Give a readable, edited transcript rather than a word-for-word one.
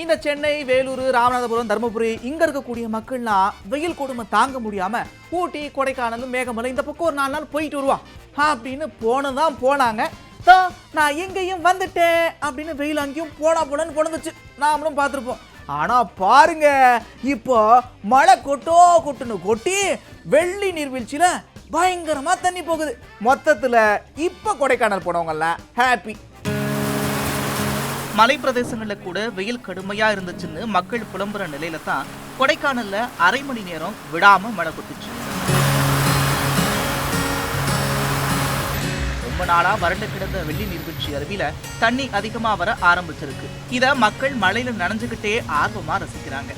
இந்த சென்னை, வேலூர், ராமநாதபுரம், தருமபுரி இங்க இருக்கக்கூடிய மக்கள்லாம் வெயில் கொடுமை தாங்க முடியாம ஊட்டி, கொடைக்கானல், மேகமலை இந்த பக்கம் ஒரு 4 நாள் போயிட்டு வருவான் அப்படின்னு போனாங்க. நான் எங்கேயும் வந்துட்டேன் அப்படின்னு வெயில் அங்கேயும் போடான்னு பொழுந்துச்சு, நாமளும் பார்த்துருப்போம். ஆனா பாருங்க, இப்போ மழை கொட்டுன்னு கொட்டி வெள்ளி நீர்வீழ்ச்சியில பயங்கரமா தண்ணி போகுது. மொத்தத்துல இப்ப கொடைக்கானல் போனவங்கலாம் ஹாப்பி. மலை பிரதேசங்கள்ல கூட வெயில் கடுமையா இருந்துச்சுன்னு மக்கள் புலம்புற நிலையில தான் கொடைக்கானல்ல அரை மணி நேரம் விடாம மழை கொட்டுச்சு. ரொம்ப நாளா வறண்டு கிடந்த வெள்ளி நீர்வீழ்ச்சி அருவியில தண்ணி அதிகமா வர ஆரம்பிச்சிருக்கு. இத மக்கள் மழையில நனைஞ்சுக்கிட்டே ஆர்வமா ரசிக்கிறாங்க.